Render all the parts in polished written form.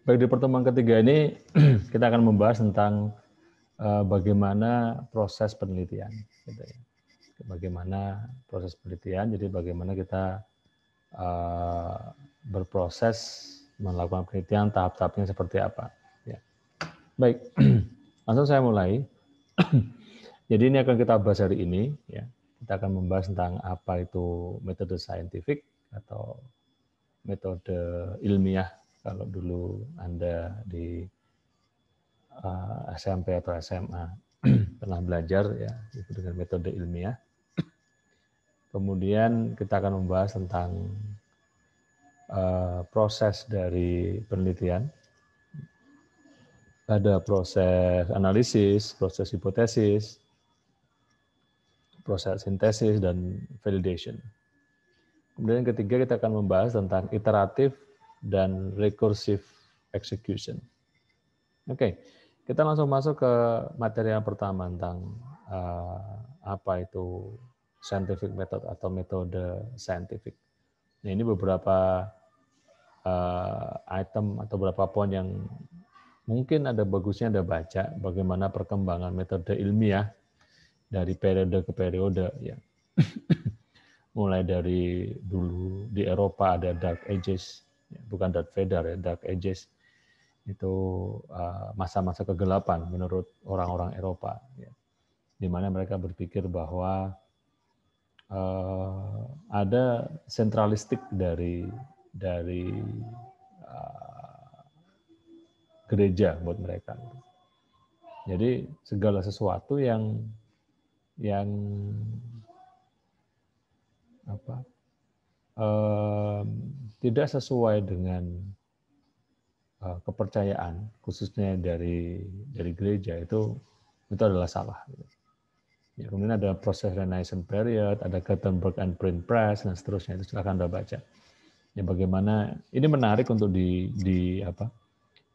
Baik, di pertemuan ketiga ini kita akan membahas tentang bagaimana proses penelitian. Gitu ya. Bagaimana proses penelitian, jadi bagaimana kita berproses melakukan penelitian, tahap-tahapnya seperti apa. Ya. Baik, langsung saya mulai. Jadi ini akan kita bahas hari ini. Ya. Kita akan membahas tentang apa itu metode saintifik atau metode ilmiah kalau dulu Anda di SMP atau SMA pernah belajar ya itu dengan metode ilmiah. Kemudian kita akan membahas tentang proses dari penelitian. Ada proses analisis, proses hipotesis, proses sintesis, dan validation. Kemudian yang ketiga kita akan membahas tentang iteratif dan recursive execution. Oke, kita langsung masuk ke materi yang pertama tentang apa itu scientific method atau metode saintifik. Nah, ini beberapa item atau beberapa poin yang mungkin ada bagusnya Anda baca bagaimana perkembangan metode ilmiah dari periode ke periode ya. Mulai dari dulu di Eropa ada Dark Ages, bukan Darth Vader ya, Dark Ages. Itu masa-masa kegelapan menurut orang-orang Eropa ya. Di mana mereka berpikir bahwa ada sentralistik dari gereja buat mereka. Jadi segala sesuatu yang tidak sesuai dengan kepercayaan, khususnya dari gereja itu adalah salah. Ya, kemudian ada proses Renaissance period, ada Gutenberg and Print Press dan seterusnya, itu silakan Anda baca. Ya, bagaimana ini menarik untuk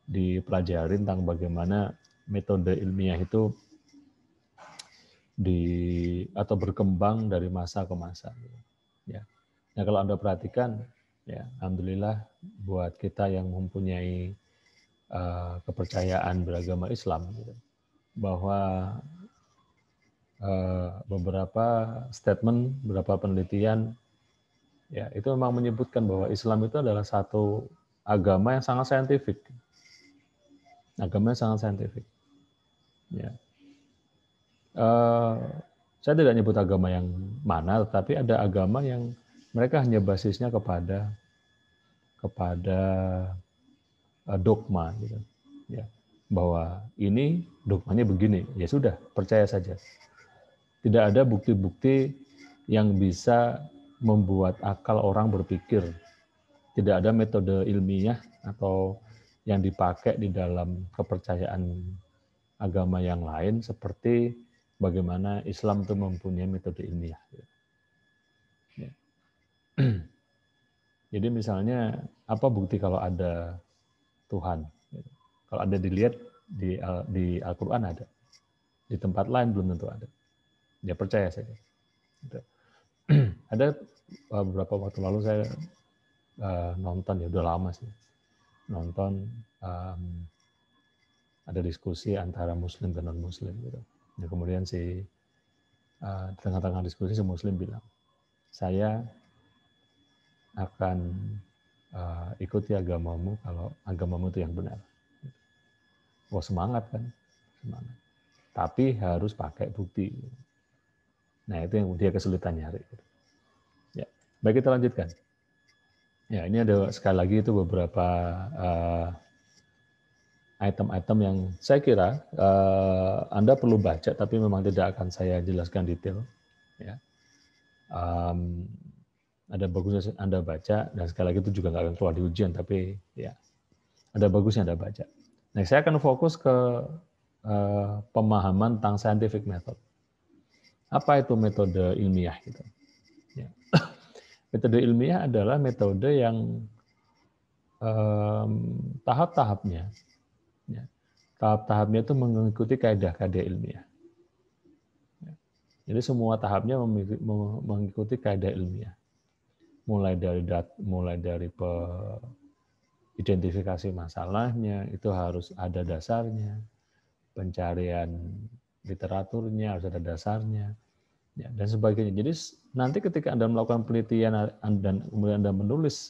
dipelajari tentang bagaimana metode ilmiah itu atau berkembang dari masa ke masa. Ya. Nah, kalau Anda perhatikan, ya, alhamdulillah buat kita yang mempunyai kepercayaan beragama Islam, gitu, bahwa beberapa statement, beberapa penelitian, ya itu memang menyebutkan bahwa Islam itu adalah satu agama yang sangat saintifik. Agama yang sangat saintifik. Ya. Saya tidak nyebut agama yang mana, tetapi ada agama yang mereka hanya basisnya kepada dogma, gitu. Ya, bahwa ini dogmanya begini, ya sudah percaya saja. Tidak ada bukti-bukti yang bisa membuat akal orang berpikir. Tidak ada metode ilmiah atau yang dipakai di dalam kepercayaan agama yang lain seperti bagaimana Islam itu mempunyai metode ilmiah. Ya. Jadi misalnya apa bukti kalau ada Tuhan? Kalau Anda dilihat di Al-Quran ada, di tempat lain belum tentu ada. Ya percaya saja. Ada beberapa waktu lalu saya nonton, ya udah lama sih, nonton ada diskusi antara Muslim dan non Muslim gitu. Ya, kemudian di tengah-tengah diskusi si Muslim bilang, saya akan ikuti agamamu kalau agamamu itu yang benar. Wah, semangat kan, semangat. Tapi harus pakai bukti. Nah, itu yang dia kesulitan nyari. Ya, baik, kita lanjutkan. Ya, ini ada sekali lagi itu beberapa item-item yang saya kira Anda perlu baca, tapi memang tidak akan saya jelaskan detail. Ya. Ada bagusnya Anda baca, dan sekali lagi itu juga nggak akan keluar di ujian, tapi ya ada bagusnya Anda baca. Nah, saya akan fokus ke pemahaman tentang scientific method. Apa itu metode ilmiah? Gitu. Ya. Metode ilmiah adalah metode yang tahap-tahapnya, ya, tahap-tahapnya itu mengikuti kaidah-kaidah ilmiah. Ya. Jadi semua tahapnya mengikuti kaidah ilmiah. Mulai dari identifikasi masalahnya, itu harus ada dasarnya, pencarian literaturnya harus ada dasarnya, ya, dan sebagainya. Jadi nanti ketika Anda melakukan penelitian dan kemudian Anda menulis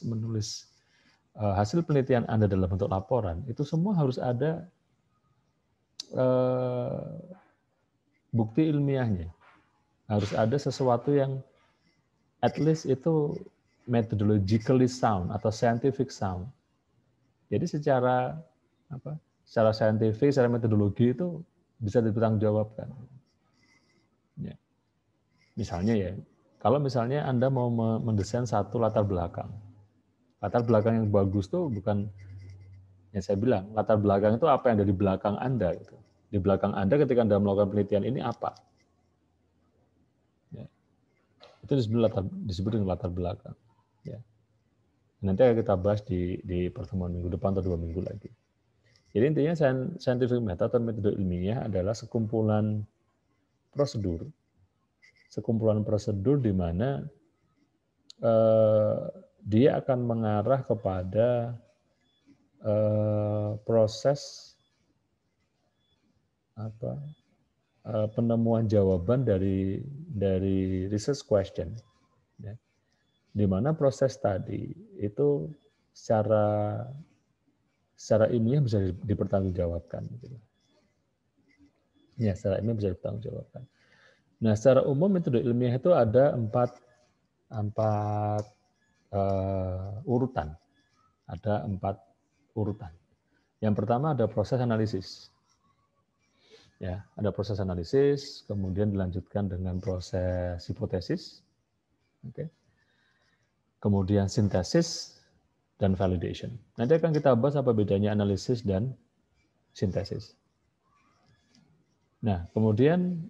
hasil penelitian Anda dalam bentuk laporan, itu semua harus ada bukti ilmiahnya. Harus ada sesuatu yang at least itu methodologically sound atau scientific sound. Jadi secara saintifik, secara metodologi itu bisa dipertanggungjawabkan. Ya. Misalnya ya, kalau misalnya Anda mau mendesain satu latar belakang yang bagus tuh bukan yang saya bilang, latar belakang itu apa yang ada di belakang Anda. Gitu. Di belakang Anda ketika Anda melakukan penelitian ini apa? Ya. Itu disebut dengan latar belakang. Ya. Nanti akan kita bahas di pertemuan minggu depan atau 2 minggu lagi. Jadi intinya scientific method atau metode ilmiah adalah sekumpulan prosedur di mana dia akan mengarah kepada proses penemuan jawaban dari research question, ya. Di mana proses tadi itu secara ilmiah bisa dipertanggungjawabkan. Gitu. Ya, secara ilmiah bisa dipertanggungjawabkan. Nah, secara umum metode ilmiah itu ada empat urutan. Ada 4 urutan. Yang pertama ada proses analisis. Ya, ada proses analisis, kemudian dilanjutkan dengan proses hipotesis. Oke. Kemudian sintesis dan validation. Nanti akan kita bahas apa bedanya analisis dan sintesis. Nah, kemudian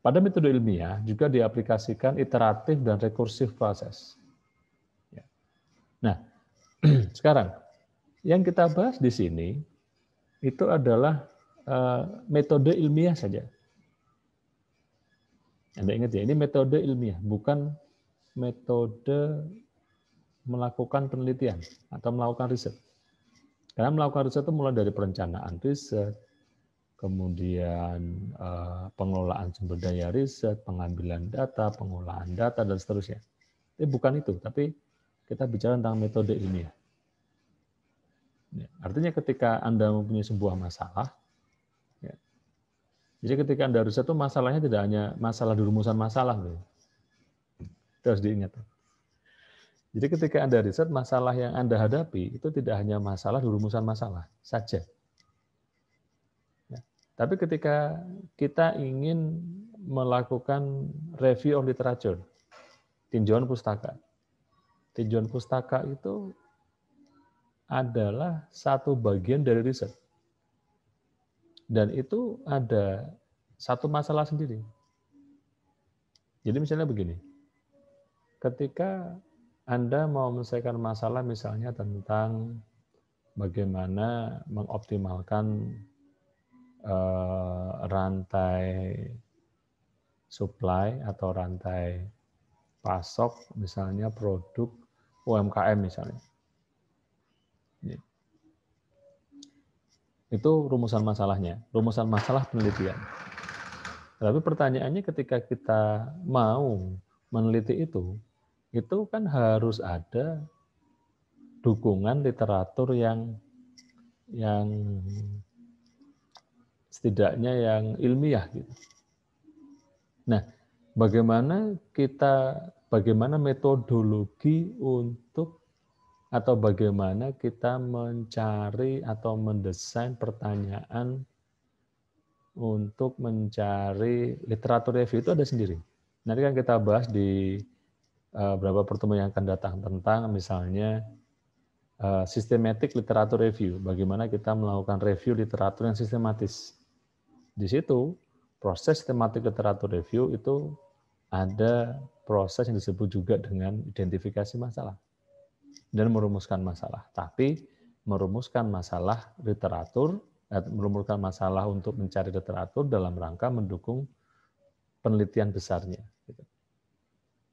pada metode ilmiah juga diaplikasikan iteratif dan rekursif proses. Nah, sekarang yang kita bahas di sini itu adalah metode ilmiah saja. Anda ingat ya, ini metode ilmiah, bukan metode melakukan penelitian atau melakukan riset. Karena melakukan riset itu mulai dari perencanaan riset, kemudian pengelolaan sumber daya riset, pengambilan data, pengolahan data, dan seterusnya. Tapi bukan itu, tapi kita bicara tentang metode ilmiah. Artinya ketika Anda mempunyai sebuah masalah, ya, jadi ketika Anda riset itu masalahnya tidak hanya masalah di rumusan masalah. Itu harus diingat. Jadi ketika Anda riset, masalah yang Anda hadapi itu tidak hanya masalah di rumusan masalah saja. Ya. Tapi ketika kita ingin melakukan review of literature, tinjauan pustaka. Tinjauan pustaka itu adalah satu bagian dari riset. Dan itu ada satu masalah sendiri. Jadi misalnya begini, ketika Anda mau menyelesaikan masalah misalnya tentang bagaimana mengoptimalkan rantai supply atau rantai pasok misalnya produk UMKM misalnya. Itu rumusan masalahnya, rumusan masalah penelitian. Tapi pertanyaannya ketika kita mau meneliti itu kan harus ada dukungan literatur yang setidaknya yang ilmiah gitu. Nah, bagaimana metodologi untuk atau bagaimana kita mencari atau mendesain pertanyaan untuk mencari literatur review itu ada sendiri. Nanti kan kita bahas di beberapa pertemuan yang akan datang tentang misalnya systematic literature review, bagaimana kita melakukan review literatur yang sistematis. Di situ proses systematic literature review itu ada proses yang disebut juga dengan identifikasi masalah dan merumuskan masalah. Tapi merumuskan masalah literatur, merumuskan masalah untuk mencari literatur dalam rangka mendukung penelitian besarnya.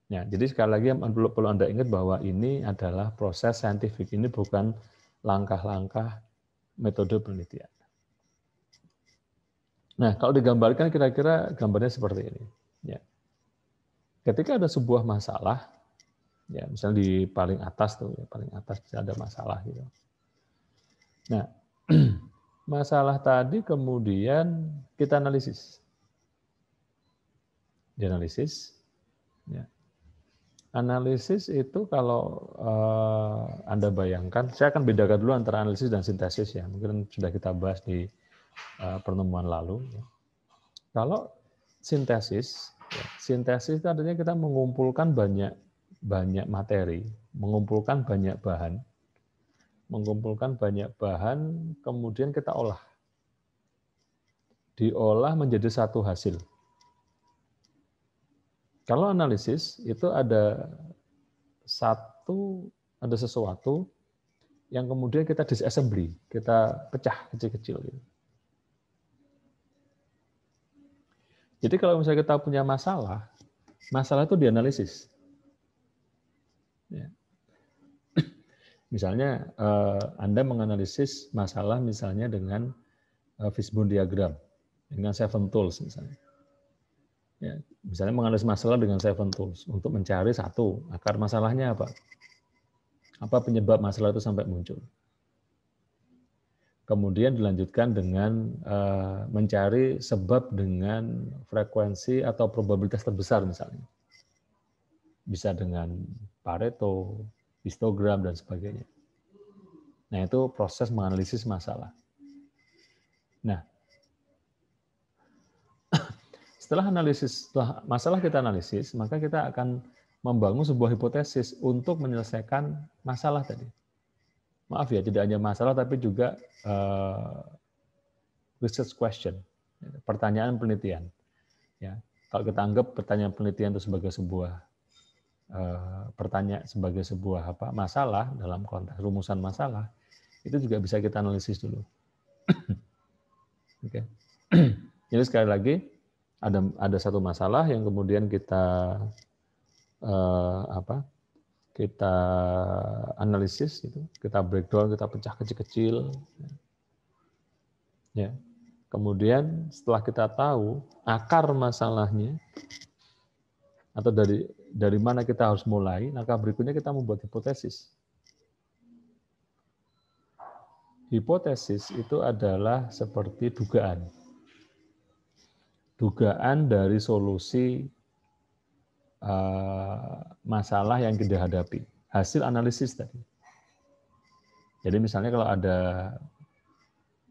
Ya, jadi sekali lagi yang perlu Anda ingat bahwa ini adalah proses saintifik, ini bukan langkah-langkah metode penelitian. Nah, kalau digambarkan kira-kira gambarnya seperti ini. Ya. Ketika ada sebuah masalah, ya misalnya di paling atas tuh, ya, paling atas bisa ada masalah gitu. Nah, masalah tadi kemudian kita analisis. Dianalisis, ya. Analisis itu kalau Anda bayangkan, saya akan bedakan dulu antara analisis dan sintesis ya. Mungkin sudah kita bahas di pertemuan lalu. Ya. Kalau sintesis, ya, sintesis itu artinya kita mengumpulkan banyak materi, mengumpulkan banyak bahan, kemudian kita olah. Diolah menjadi satu hasil. Kalau analisis itu ada sesuatu yang kemudian kita disassembly, kita pecah kecil-kecil. Jadi kalau misalnya kita punya masalah itu dianalisis. Ya. Misalnya Anda menganalisis masalah misalnya dengan fishbone diagram, dengan 7 tools misalnya. Ya, misalnya menganalisis masalah dengan 7 tools untuk mencari satu akar masalahnya apa. Apa penyebab masalah itu sampai muncul. Kemudian dilanjutkan dengan mencari sebab dengan frekuensi atau probabilitas terbesar misalnya. Bisa dengan Pareto, histogram, dan sebagainya. Nah, itu proses menganalisis masalah. Nah, setelah masalah kita analisis, maka kita akan membangun sebuah hipotesis untuk menyelesaikan masalah tadi. Maaf ya, tidak hanya masalah, tapi juga research question, pertanyaan penelitian. Ya, kalau kita anggap pertanyaan penelitian itu sebagai sebuah masalah dalam konteks rumusan masalah, itu juga bisa kita analisis dulu. Oke. Jadi sekali lagi ada satu masalah yang kemudian kita kita analisis itu, kita breakdown, kita pecah kecil-kecil. Ya. Kemudian setelah kita tahu akar masalahnya atau dari mana kita harus mulai, langkah berikutnya kita membuat hipotesis. Hipotesis itu adalah seperti dugaan. Dugaan dari solusi masalah yang kita hadapi. Hasil analisis tadi. Jadi misalnya kalau ada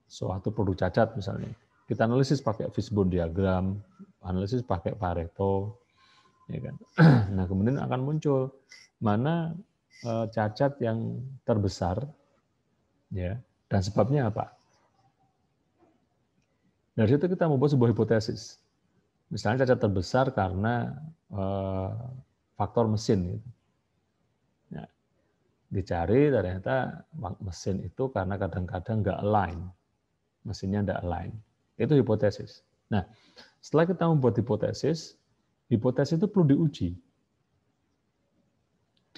suatu produk cacat misalnya, kita analisis pakai fishbone diagram, analisis pakai Pareto, ya kan. Nah kemudian akan muncul mana cacat yang terbesar, ya, dan sebabnya apa. Dari situ kita membuat sebuah hipotesis. Misalnya cacat terbesar karena faktor mesin. Gitu. Ya, dicari ternyata mesin itu karena kadang-kadang nggak align. Mesinnya nggak align. Itu hipotesis. Nah, setelah kita membuat hipotesis itu perlu diuji.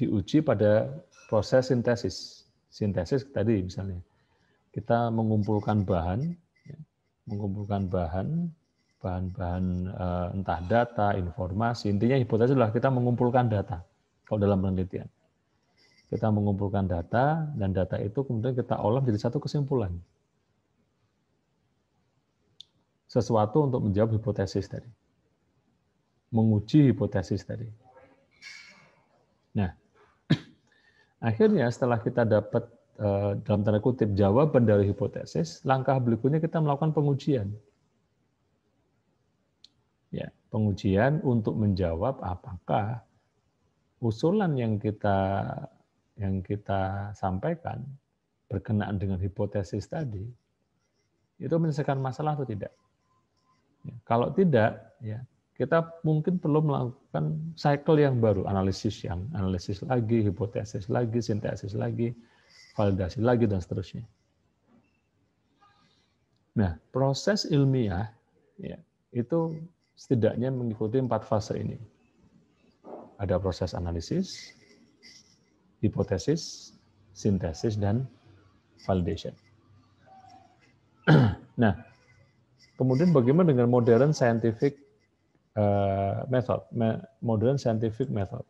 Diuji pada proses sintesis. Sintesis tadi misalnya. Kita mengumpulkan bahan, bahan-bahan entah data, informasi. Intinya hipotesis adalah kita mengumpulkan data. Kalau dalam penelitian. Kita mengumpulkan data, dan data itu kemudian kita olah menjadi satu kesimpulan. Sesuatu untuk menjawab hipotesis tadi. Menguji hipotesis tadi. Nah, akhirnya setelah kita dapat dalam tanda kutip jawaban dari hipotesis, langkah berikutnya kita melakukan pengujian. Ya, pengujian untuk menjawab apakah usulan yang kita sampaikan berkenaan dengan hipotesis tadi itu menyelesaikan masalah atau tidak. Ya, kalau tidak, ya kita mungkin perlu melakukan cycle yang baru, analisis lagi, hipotesis lagi, sintesis lagi, validasi lagi, dan seterusnya. Nah, proses ilmiah ya, itu setidaknya mengikuti 4 fase ini. Ada proses analisis, hipotesis, sintesis, dan validation. Nah, kemudian bagaimana dengan modern scientific method? Modern scientific method.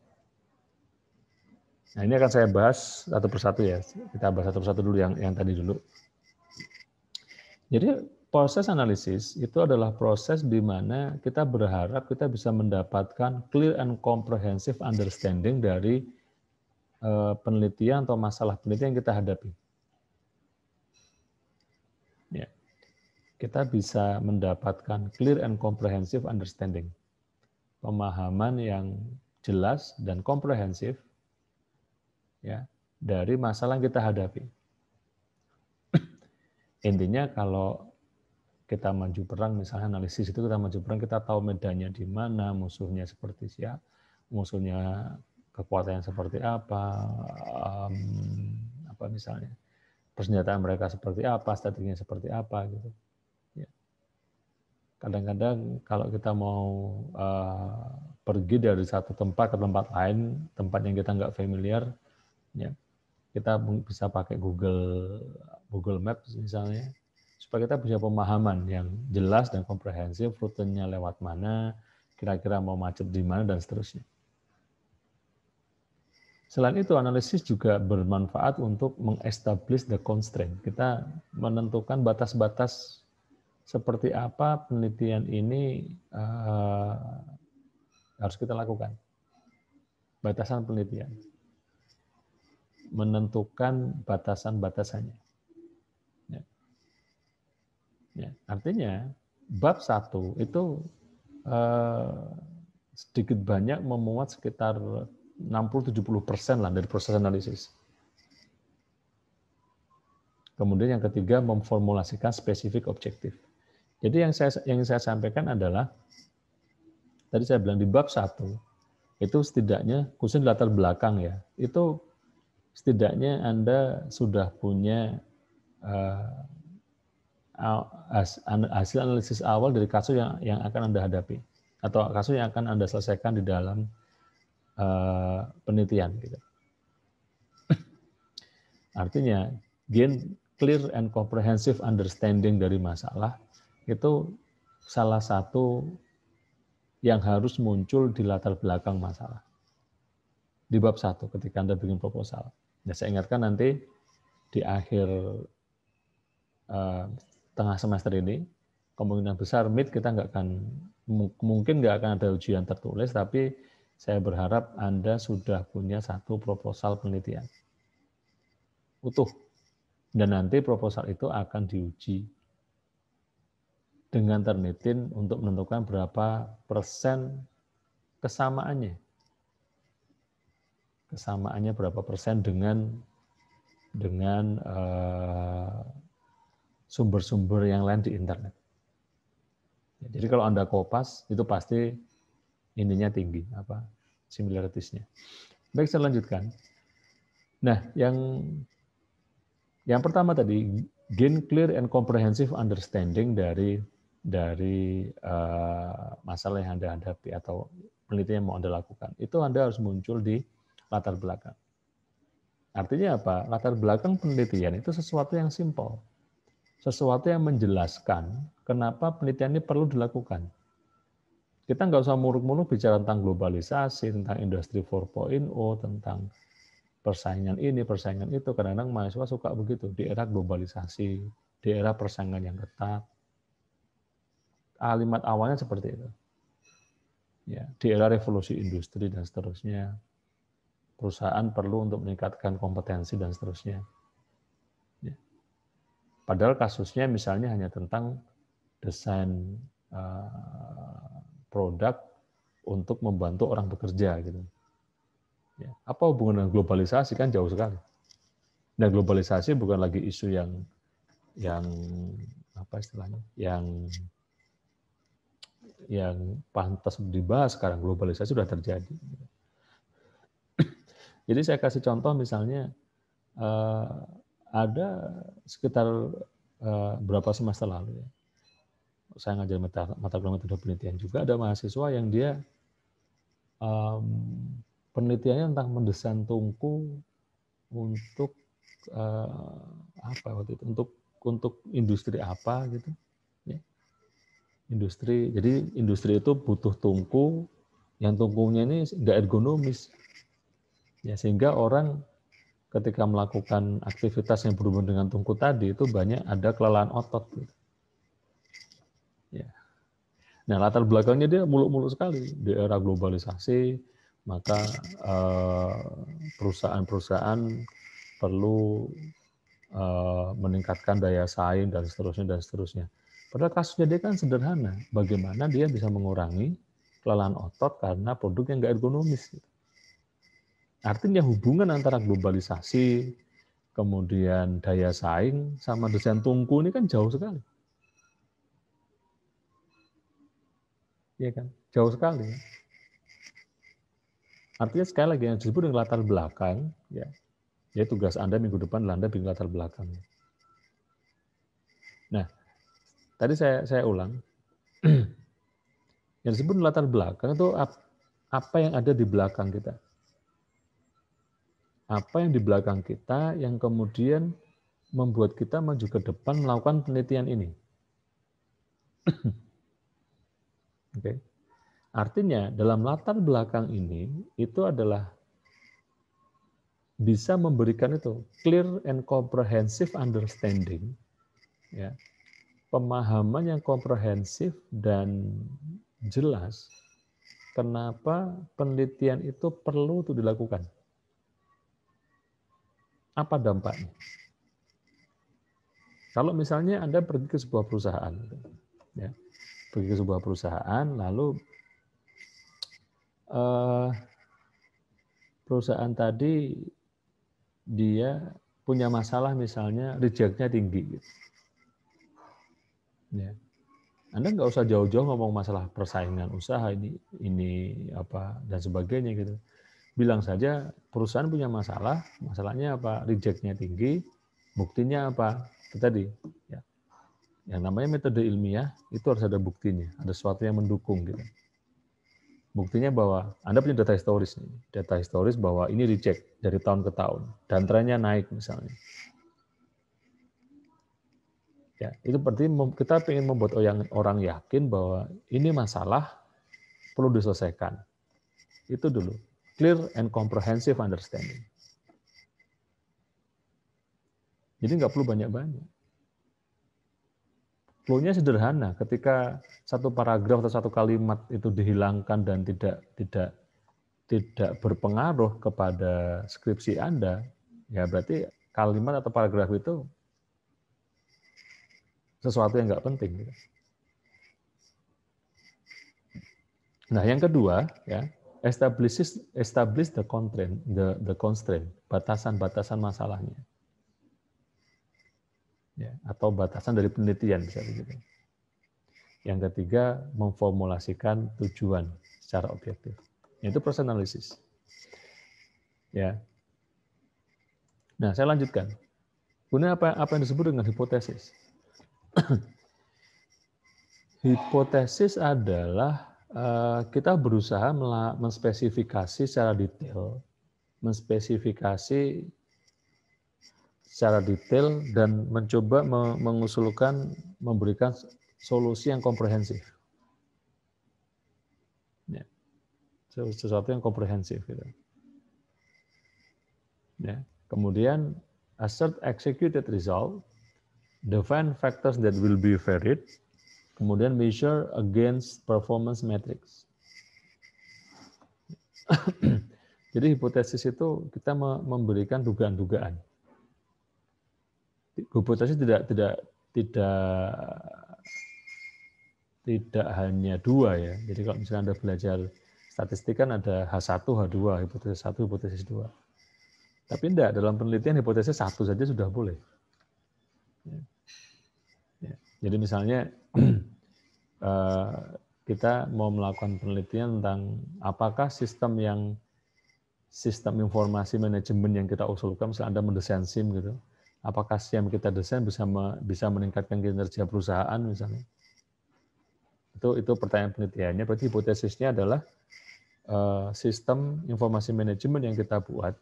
Nah, ini akan saya bahas satu persatu ya. Kita bahas satu persatu dulu yang tadi dulu. Jadi proses analisis itu adalah proses di mana kita berharap kita bisa mendapatkan clear and comprehensive understanding dari penelitian atau masalah penelitian yang kita hadapi. Ya. Kita bisa mendapatkan clear and comprehensive understanding. Pemahaman yang jelas dan komprehensif ya dari masalah yang kita hadapi. Intinya kalau kita maju perang, misalnya analisis itu kita maju perang, kita tahu medannya di mana, musuhnya seperti siapa, musuhnya kekuatannya seperti apa misalnya, persenjataan mereka seperti apa, strateginya seperti apa gitu. Ya. Kadang-kadang kalau kita mau pergi dari satu tempat ke tempat lain, tempat yang kita nggak familiar, ya kita bisa pakai Google Maps misalnya, supaya kita punya pemahaman yang jelas dan komprehensif, rutenya lewat mana, kira-kira mau macet di mana, dan seterusnya. Selain itu, analisis juga bermanfaat untuk meng-establish the constraint. Kita menentukan batas-batas seperti apa penelitian ini harus kita lakukan. Batasan penelitian. Menentukan batasan-batasannya. Ya, artinya bab 1 itu sedikit banyak memuat sekitar 60-70% lah dari proses analisis. Kemudian yang ketiga memformulasikan spesifik objektif. Jadi yang saya sampaikan adalah tadi saya bilang di bab 1 itu setidaknya khususnya latar belakang ya, itu setidaknya Anda sudah punya hasil analisis awal dari kasus yang akan Anda hadapi atau kasus yang akan Anda selesaikan di dalam penelitian. Gitu. Artinya, gain clear and comprehensive understanding dari masalah itu salah satu yang harus muncul di latar belakang masalah. Di bab 1 ketika Anda bikin proposal. Nah, saya ingatkan nanti di akhir tengah semester ini, kemungkinan besar mid kita mungkin nggak akan ada ujian tertulis, tapi saya berharap Anda sudah punya satu proposal penelitian utuh. Dan nanti proposal itu akan diuji dengan ternitin untuk menentukan berapa persen kesamaannya. Kesamaannya berapa persen dengan sumber-sumber yang lain di internet. Jadi kalau Anda kopas, itu pasti ininya tinggi, similaritiesnya. Baik, saya lanjutkan. Nah, yang pertama tadi, gain clear and comprehensive understanding dari masalah yang Anda hadapi atau penelitian yang mau Anda lakukan. Itu Anda harus muncul di latar belakang. Artinya apa? Latar belakang penelitian itu sesuatu yang simpel. Sesuatu yang menjelaskan kenapa penelitian ini perlu dilakukan. Kita nggak usah muluk-muluk bicara tentang globalisasi, tentang industri 4.0, tentang persaingan ini, persaingan itu. Kadang-kadang mahasiswa suka begitu, di era globalisasi, di era persaingan yang ketat. Kalimat awalnya seperti itu. Ya, di era revolusi industri dan seterusnya, perusahaan perlu untuk meningkatkan kompetensi dan seterusnya. Ya. Padahal kasusnya misalnya hanya tentang desain produk untuk membantu orang bekerja gitu. Ya. Apa hubungan dengan globalisasi? Kan jauh sekali. Dan globalisasi bukan lagi isu yang apa istilahnya? Yang pantas dibahas sekarang. Globalisasi sudah terjadi. Jadi saya kasih contoh misalnya ada sekitar berapa semester lalu ya, saya ngajar mata kuliah metode penelitian juga, ada mahasiswa yang dia penelitiannya tentang mendesain tungku untuk apa waktu itu, untuk industri apa gitu, ya. Industri, jadi industri itu butuh tungku yang tungkunya ini nggak ergonomis, ya, sehingga orang ketika melakukan aktivitas yang berhubungan dengan tungku tadi itu banyak ada kelelahan otot gitu. Ya. Nah, latar belakangnya dia muluk-muluk sekali. Di era globalisasi, maka perusahaan-perusahaan perlu meningkatkan daya saing dan seterusnya. Padahal kasusnya dia kan sederhana. Bagaimana dia bisa mengurangi kelelahan otot karena produk yang nggak ergonomis. Artinya hubungan antara globalisasi, kemudian daya saing, sama desain tungku ini kan jauh sekali. Ya kan? Jauh sekali. Artinya sekali lagi yang disebut dengan latar belakang, ya tugas Anda minggu depan Anda bikin latar belakang. Nah, tadi saya ulang, yang disebut latar belakang itu apa yang ada di belakang kita. Apa yang di belakang kita yang kemudian membuat kita maju ke depan melakukan penelitian ini. Oke. Artinya dalam latar belakang ini itu adalah bisa memberikan itu clear and comprehensive understanding, ya, pemahaman yang komprehensif dan jelas kenapa penelitian itu perlu untuk dilakukan. Apa dampaknya? Kalau misalnya Anda pergi ke sebuah perusahaan, ya, pergi ke sebuah perusahaan, lalu perusahaan tadi dia punya masalah, misalnya reject-nya tinggi, gitu. Ya. Anda nggak usah jauh-jauh ngomong masalah persaingan usaha ini apa dan sebagainya gitu. Bilang saja perusahaan punya masalah, masalahnya apa? Reject-nya tinggi, buktinya apa? Itu tadi, ya. Yang namanya metode ilmiah itu harus ada buktinya, ada sesuatu yang mendukung gitu. Buktinya bahwa Anda punya data historis bahwa ini reject dari tahun ke tahun dan trennya naik misalnya. Ya, itu berarti kita ingin membuat orang yakin bahwa ini masalah perlu diselesaikan. Itu dulu, clear and comprehensive understanding. Jadi nggak perlu banyak-banyak. Flow-nya sederhana. Ketika satu paragraf atau satu kalimat itu dihilangkan dan tidak berpengaruh kepada skripsi Anda, ya berarti kalimat atau paragraf itu sesuatu yang nggak penting. Nah, yang kedua, ya, establish the constraint, batasan-batasan masalahnya. Ya, atau batasan dari penelitian bisa begitu. Yang ketiga, memformulasikan tujuan secara objektif. Itu proses analisis. Ya. Nah, saya lanjutkan. Kemudian apa yang disebut dengan hipotesis? Hipotesis adalah kita berusaha menspesifikasi secara detail, dan mencoba mengusulkan, memberikan solusi yang komprehensif. Ya. Sesuatu yang komprehensif. Gitu. Ya. Kemudian, assert executed result, define factors that will be varied, kemudian measure against performance metrics. Jadi hipotesis itu kita memberikan dugaan-dugaan. Hipotesis tidak hanya dua, ya. Jadi kalau misalnya Anda belajar statistik kan ada H1, H2, hipotesis 1, hipotesis 2. Tapi enggak, dalam penelitian hipotesis 1 saja sudah boleh. Ya. Jadi misalnya kita mau melakukan penelitian tentang apakah sistem informasi manajemen yang kita usulkan, misalnya Anda mendesain SIM gitu, apakah SIM kita desain bisa meningkatkan kinerja perusahaan misalnya. Itu pertanyaan penelitiannya. Berarti hipotesisnya adalah sistem informasi manajemen yang kita buat,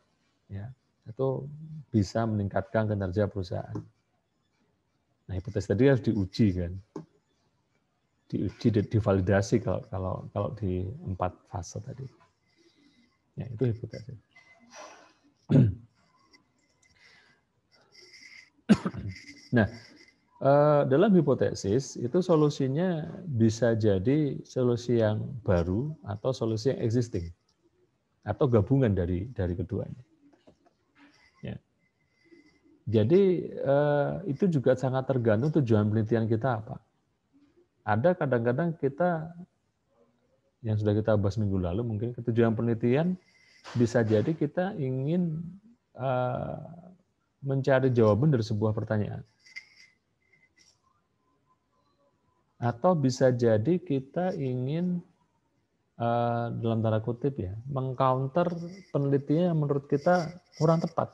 ya, itu bisa meningkatkan kinerja perusahaan. Nah, hipotesis tadi harus diuji kan, diuji, divalidasi kalau di 4 fase tadi. Ya, itu hipotesis. Nah, dalam hipotesis itu solusinya bisa jadi solusi yang baru atau solusi yang existing atau gabungan dari keduanya. Ya. Jadi itu juga sangat tergantung tujuan penelitian kita apa. Ada kadang-kadang kita yang sudah kita bahas minggu lalu, mungkin tujuan penelitian bisa jadi kita ingin mencari jawaban dari sebuah pertanyaan. Atau bisa jadi kita ingin dalam tanda kutip ya, mengcounter penelitian yang menurut kita kurang tepat.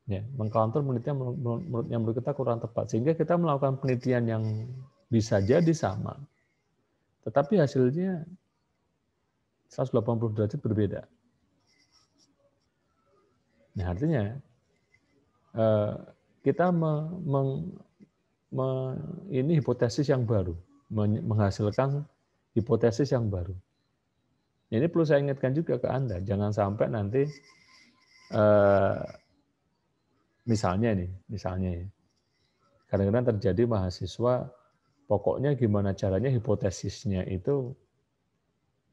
Ya, mengcounter penelitian yang menurut kita kurang tepat, sehingga kita melakukan penelitian yang bisa jadi sama, tetapi hasilnya 180 derajat berbeda. Nah, artinya kita ini hipotesis yang baru, menghasilkan hipotesis yang baru. Ini perlu saya ingatkan juga ke Anda, jangan sampai nanti misalnya ya, kadang-kadang terjadi mahasiswa pokoknya gimana caranya hipotesisnya itu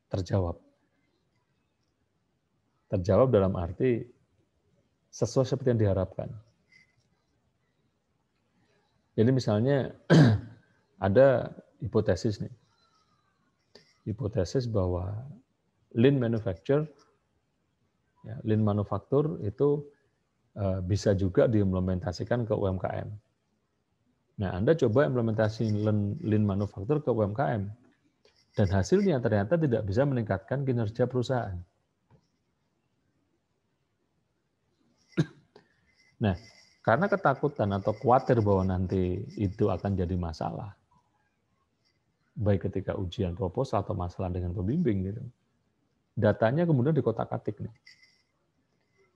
terjawab. Terjawab dalam arti sesuai seperti yang diharapkan. Jadi misalnya ada hipotesis nih. Hipotesis bahwa lean manufacture, ya, lean manufaktur itu bisa juga diimplementasikan ke UMKM. Nah, Anda coba implementasi lean manufaktur ke UMKM, dan hasilnya ternyata tidak bisa meningkatkan kinerja perusahaan. Nah, karena ketakutan atau khawatir bahwa nanti itu akan jadi masalah, baik ketika ujian proposal atau masalah dengan pembimbing gitu, datanya kemudian dikotak-atik nih.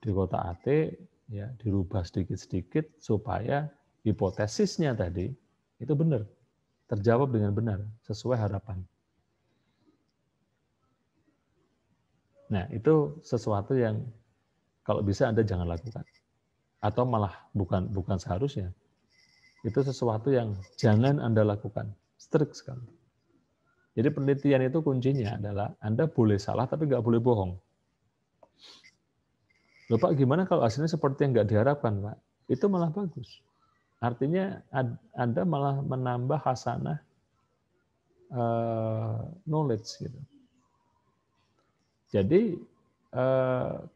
Di kotak-atik, ya, dirubah sedikit-sedikit supaya hipotesisnya tadi itu benar, terjawab dengan benar, sesuai harapan. Nah, itu sesuatu yang kalau bisa Anda jangan lakukan. Atau malah bukan seharusnya. Itu sesuatu yang jangan Anda lakukan. Strict sekali. Jadi penelitian itu kuncinya adalah Anda boleh salah tapi nggak boleh bohong. Loh Pak, gimana kalau hasilnya seperti yang nggak diharapkan, Pak? Itu malah bagus. Artinya Anda malah menambah hasanah knowledge gitu. Jadi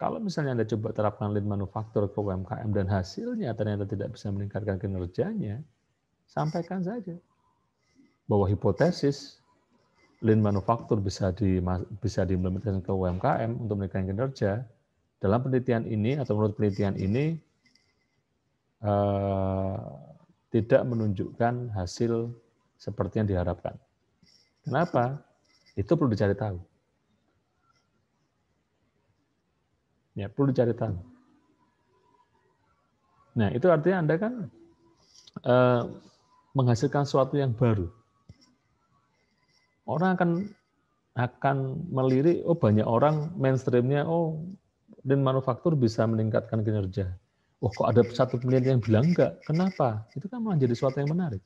kalau misalnya Anda coba terapkan lean manufaktur ke UMKM dan hasilnya ternyata tidak bisa meningkatkan kinerjanya, sampaikan saja bahwa hipotesis lean manufaktur bisa diimplementasikan ke UMKM untuk meningkatkan kinerja. Dalam penelitian ini atau menurut penelitian ini tidak menunjukkan hasil seperti yang diharapkan. Kenapa? Itu perlu dicari tahu. Ya, perlu dicari tahu. Nah, itu artinya Anda kan menghasilkan sesuatu yang baru. Orang akan melirik, oh banyak orang mainstreamnya, oh lean manufaktur bisa meningkatkan kinerja. Oh kok ada satu penelitian yang bilang enggak? Kenapa? Itu kan malah jadi sesuatu yang menarik.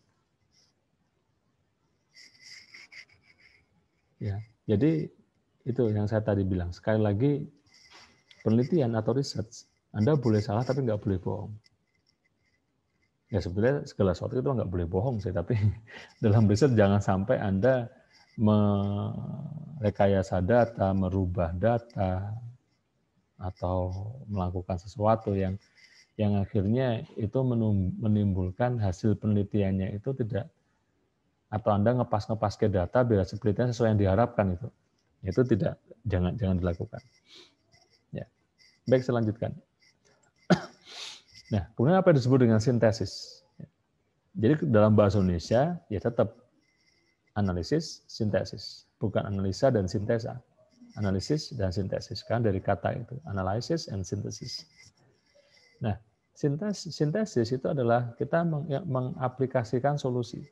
Ya, jadi itu yang saya tadi bilang. Sekali lagi, penelitian atau research, Anda boleh salah tapi nggak boleh bohong. Ya sebenarnya segala sesuatu itu nggak boleh bohong sih, tapi dalam riset jangan sampai Anda merekayasa data, merubah data, atau melakukan sesuatu yang akhirnya itu menimbulkan hasil penelitiannya itu tidak, atau Anda ngepas ke data biar penelitian sesuai yang diharapkan itu tidak, jangan dilakukan. Ya. Baik, saya lanjutkan. Nah, kemudian apa yang disebut dengan sintesis? Jadi dalam bahasa Indonesia ya tetap analisis, sintesis, bukan analisa dan sintesa. Analisis dan sintesis, kan dari kata itu, analysis and synthesis. Nah, sintesis itu adalah kita mengaplikasikan solusi.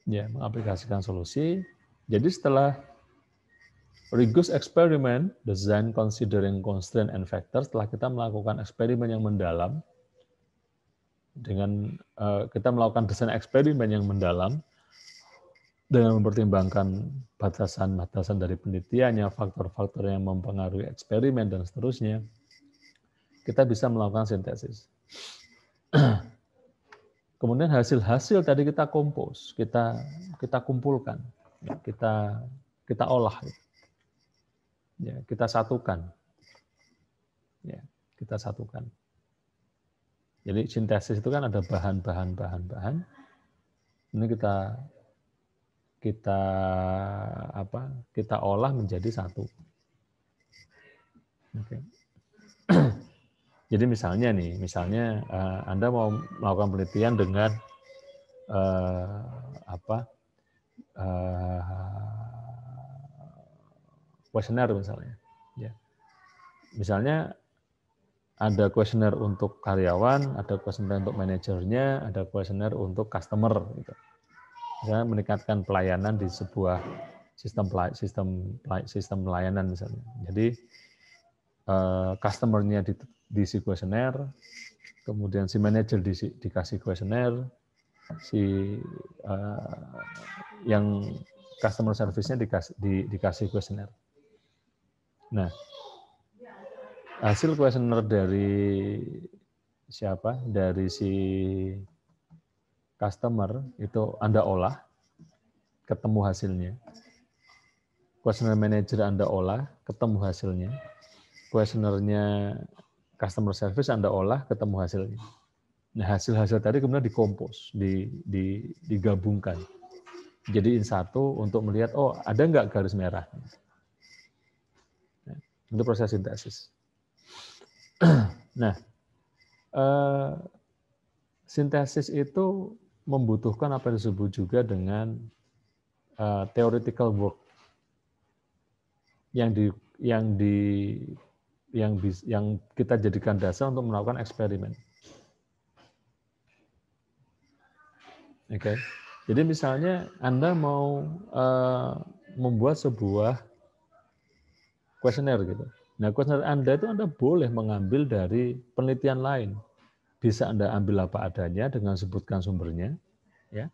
Ya, mengaplikasikan solusi. Jadi setelah rigorous experiment, design considering constraint and factors, setelah kita melakukan eksperimen yang mendalam, dengan kita melakukan desain eksperimen yang mendalam, dengan mempertimbangkan batasan-batasan dari penelitiannya, faktor-faktor yang mempengaruhi eksperimen, dan seterusnya, kita bisa melakukan sintesis. Kemudian hasil-hasil tadi kita kompos, kita kumpulkan, kita olah, ya, kita satukan, ya, kita satukan. Jadi sintesis itu kan ada bahan-bahan, ini kita olah menjadi satu. Oke. Jadi misalnya Anda mau melakukan penelitian dengan kuesioner misalnya. Ya. Misalnya ada kuesioner untuk karyawan, ada kuesioner untuk manajernya, ada kuesioner untuk customer. Gitu. Misalnya meningkatkan pelayanan di sebuah sistem pelayanan misalnya. Jadi customer-nya diisi kuesioner, kemudian si manajer dikasih kuesioner, yang customer service-nya dikasih kuesioner. Nah, hasil kuesioner dari siapa? Dari si customer itu Anda olah, ketemu hasilnya. Kuesioner manager Anda olah, ketemu hasilnya. Kuesionernya customer service Anda olah, ketemu hasilnya. Nah, hasil-hasil tadi kemudian dikompos, digabungkan. Jadiin satu untuk melihat, oh ada nggak garis merah. Nah, itu proses sintesis. Nah, sintesis itu membutuhkan apa yang disebut juga dengan theoretical work yang kita jadikan dasar untuk melakukan eksperimen. Oke. Jadi misalnya Anda mau membuat sebuah kuesioner gitu. Nah, kuesioner Anda itu Anda boleh mengambil dari penelitian lain. Bisa Anda ambil apa adanya dengan sebutkan sumbernya, ya.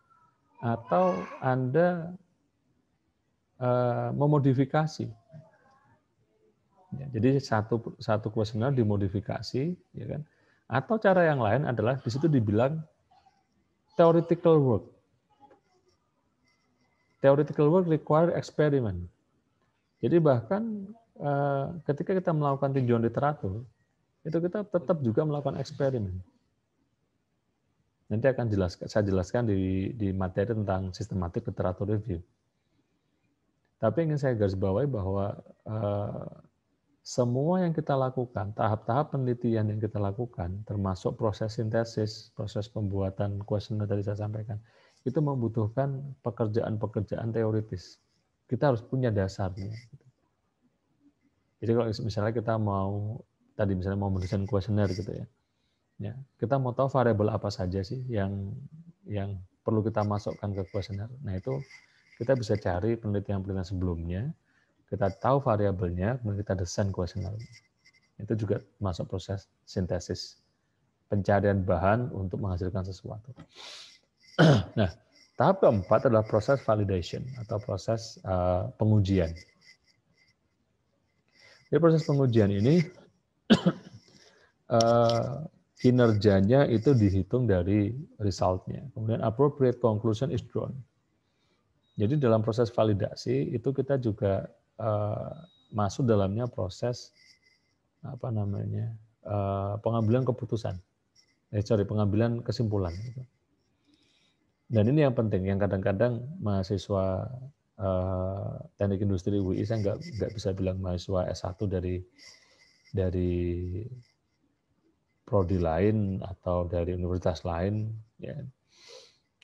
Atau Anda memodifikasi. Ya, jadi satu kuesioner dimodifikasi, ya kan? Atau cara yang lain adalah di situ dibilang theoretical work. Theoretical work require experiment. Jadi bahkan ketika kita melakukan tinjauan literatur, itu kita tetap juga melakukan eksperimen. Nanti saya jelaskan di materi tentang systematic literature review. Tapi ingin saya garis bawahi bahwa semua yang kita lakukan, tahap-tahap penelitian yang kita lakukan, termasuk proses sintesis, proses pembuatan kuesioner tadi saya sampaikan, itu membutuhkan pekerjaan-pekerjaan teoritis. Kita harus punya dasarnya. Jadi kalau misalnya kita mau mendesain kuesioner gitu ya, kita mau tahu variabel apa saja sih yang perlu kita masukkan ke kuesioner. Nah itu kita bisa cari penelitian-penelitian sebelumnya, kita tahu variabelnya, kemudian kita desain kuesioner. Itu juga masuk proses sintesis, pencarian bahan untuk menghasilkan sesuatu. Nah, tahap keempat adalah proses validation atau proses pengujian. Jadi proses pengujian ini kinerjanya itu dihitung dari resultnya. Kemudian appropriate conclusion is drawn. Jadi dalam proses validasi itu kita juga masuk dalamnya proses pengambilan keputusan. Pengambilan kesimpulan. Dan ini yang penting, yang kadang-kadang mahasiswa teknik industri UI, saya nggak bisa bilang mahasiswa S1 dari prodi lain atau dari universitas lain, ya.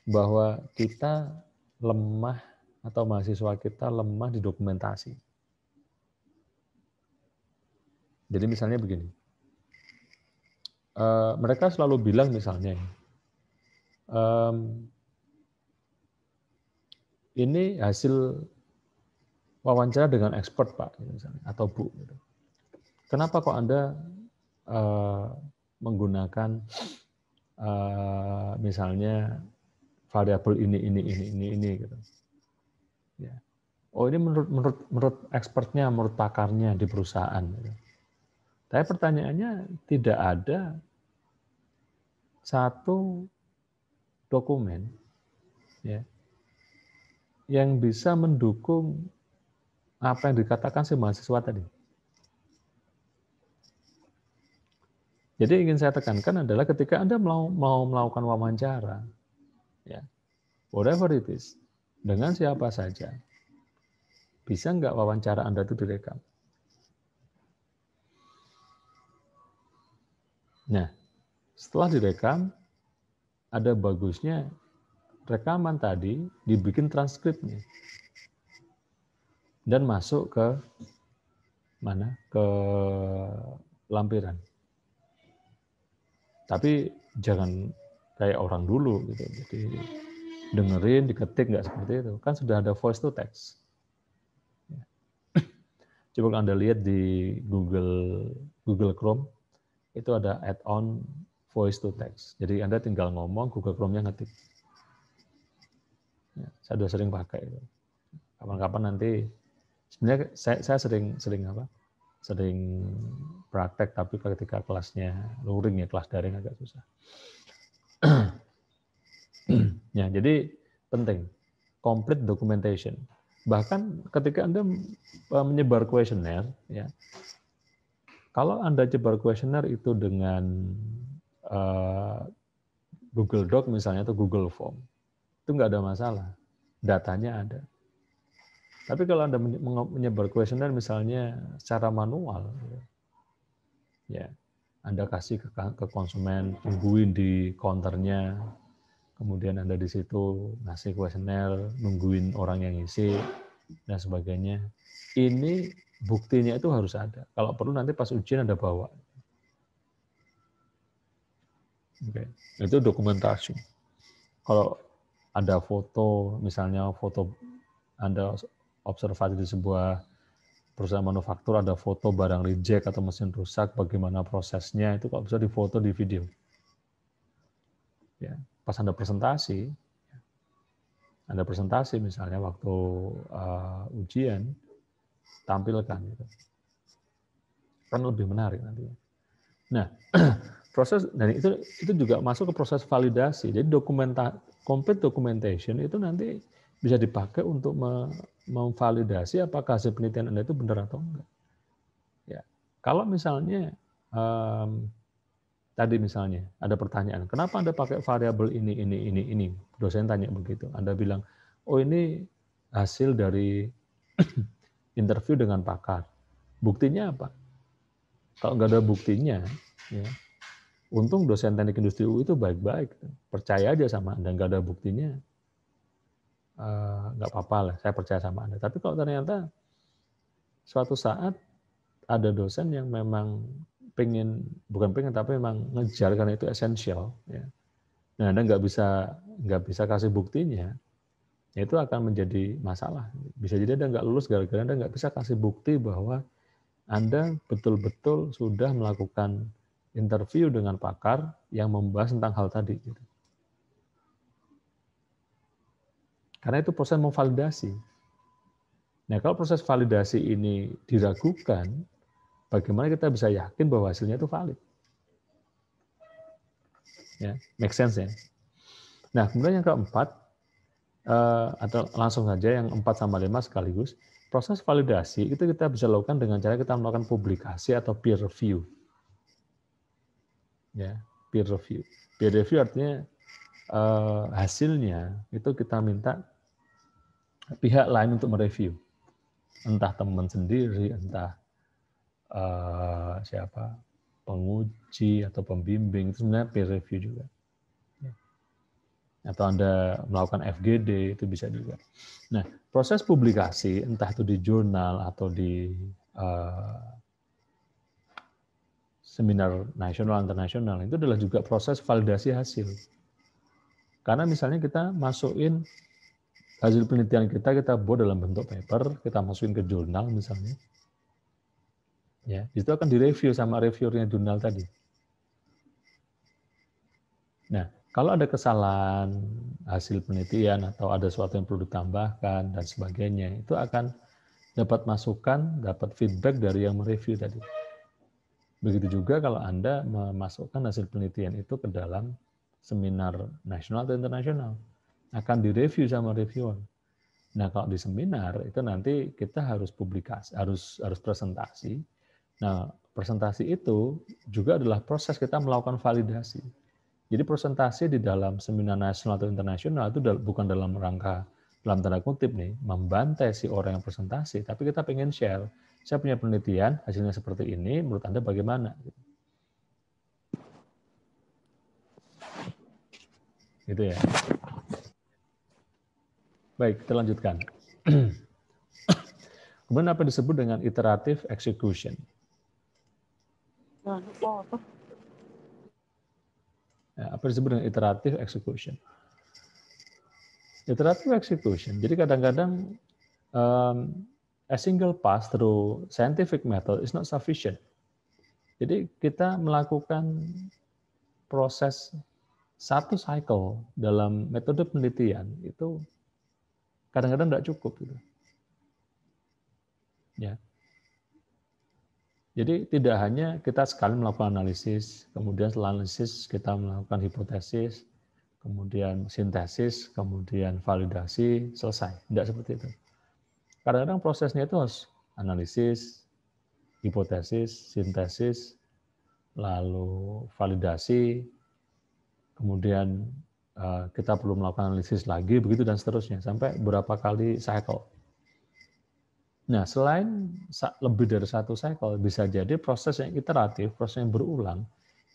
bahwa kita lemah atau mahasiswa kita lemah di dokumentasi. Jadi misalnya begini, mereka selalu bilang misalnya, ini hasil wawancara dengan expert Pak, misalnya, atau Bu. Kenapa kok Anda menggunakan misalnya variabel ini gitu. Ya. Oh ini menurut expertnya, menurut pakarnya di perusahaan. Gitu. Tapi pertanyaannya tidak ada satu dokumen ya, yang bisa mendukung apa yang dikatakan si mahasiswa tadi. Jadi ingin saya tekankan adalah ketika Anda mau melakukan wawancara, ya, whatever it is, dengan siapa saja, bisa nggak wawancara Anda itu direkam? Nah, setelah direkam, ada bagusnya rekaman tadi dibikin transkripnya dan masuk ke mana? Ke lampiran. Tapi jangan kayak orang dulu gitu. Jadi dengerin, diketik nggak seperti itu. Kan sudah ada voice to text. Coba Anda lihat di Google Chrome, itu ada add-on voice to text. Jadi Anda tinggal ngomong, Google Chrome-nya ngetik. Ya, saya sudah sering pakai itu. Kapan-kapan nanti, sebenarnya saya sering praktek, tapi ketika kelasnya luring ya, kelas daring agak susah. Ya, jadi penting, complete documentation. Bahkan ketika Anda menyebar kuesioner, ya, kalau Anda sebar kuesioner itu dengan Google Doc misalnya atau Google Form, itu nggak ada masalah, datanya ada. Tapi kalau Anda menyebar kuesioner misalnya secara manual, ya, Anda kasih ke konsumen, tungguin di counternya, kemudian Anda di situ ngasih kuesioner, nungguin orang yang ngisi, dan sebagainya. Ini buktinya itu harus ada. Kalau perlu nanti pas ujian Anda bawa. Okay. Itu dokumentasi. Kalau ada foto, misalnya foto Anda observasi di sebuah perusahaan manufaktur, ada foto barang reject atau mesin rusak, bagaimana prosesnya, itu kalau bisa difoto di video. Ya, pas Anda presentasi misalnya waktu ujian, tampilkan gitu. Kan lebih menarik nanti. Nah, proses dan itu juga masuk ke proses validasi. Jadi complete documentation itu nanti bisa dipakai untuk memvalidasi apakah hasil penelitian Anda itu benar atau enggak. Ya, kalau misalnya tadi misalnya ada pertanyaan, kenapa Anda pakai variabel ini? Dosen tanya begitu. Anda bilang, oh ini hasil dari interview dengan pakar. Buktinya apa? Kalau nggak ada buktinya, ya, untung dosen teknik industri UI itu baik-baik. Percaya aja sama Anda, nggak ada buktinya, nggak apa-apa lah, saya percaya sama Anda. Tapi kalau ternyata suatu saat ada dosen yang memang bukan pengen, tapi memang ngejar karena itu esensial, ya. Nah, Anda nggak bisa kasih buktinya, itu akan menjadi masalah. Bisa jadi Anda nggak lulus gara-gara Anda nggak bisa kasih bukti bahwa Anda betul-betul sudah melakukan interview dengan pakar yang membahas tentang hal tadi. Karena itu proses memvalidasi. Nah, kalau proses validasi ini diragukan, bagaimana kita bisa yakin bahwa hasilnya itu valid? Ya, make sense ya. Nah, kemudian yang keempat, atau langsung saja yang 4-5 sekaligus, proses validasi itu kita bisa lakukan dengan cara kita melakukan publikasi atau peer review. Ya, peer review. Peer review artinya hasilnya itu kita minta pihak lain untuk mereview. Entah teman sendiri, entah siapa, penguji atau pembimbing, itu sebenarnya peer review juga. atau Anda melakukan FGD, itu bisa juga. Nah, proses publikasi, entah itu di jurnal atau di seminar nasional, internasional, itu adalah juga proses validasi hasil. Karena misalnya kita masukin hasil penelitian kita buat dalam bentuk paper, kita masukin ke jurnal misalnya, ya itu akan direview sama reviewernya jurnal tadi. Nah, kalau ada kesalahan hasil penelitian atau ada sesuatu yang perlu ditambahkan dan sebagainya, itu akan dapat masukan, dapat feedback dari yang mereview tadi. Begitu juga kalau Anda memasukkan hasil penelitian itu ke dalam seminar nasional atau internasional, akan direview sama reviewer. Nah, kalau di seminar itu nanti kita harus publikasi, harus presentasi. Nah, presentasi itu juga adalah proses kita melakukan validasi. Jadi presentasi di dalam seminar nasional atau internasional itu bukan dalam rangka, dalam tanda kutip nih, membantai si orang yang presentasi, tapi kita pengen share. Saya punya penelitian, hasilnya seperti ini, menurut Anda bagaimana? Gitu ya. Baik, kita lanjutkan. Kemudian apa disebut dengan iterative execution? Ya, apa disebut dengan iterative execution? Iterative execution. Jadi kadang-kadang a single pass through scientific method is not sufficient. Jadi kita melakukan proses satu cycle dalam metode penelitian itu kadang-kadang tidak cukup gitu. Ya. Jadi tidak hanya kita sekali melakukan analisis, kemudian setelah analisis kita melakukan hipotesis, kemudian sintesis, kemudian validasi, selesai. Tidak seperti itu. Kadang-kadang prosesnya itu harus analisis, hipotesis, sintesis, lalu validasi, kemudian kita perlu melakukan analisis lagi, begitu dan seterusnya, sampai beberapa kali cycle. Nah, selain lebih dari satu cycle, bisa jadi proses yang iteratif, proses yang berulang,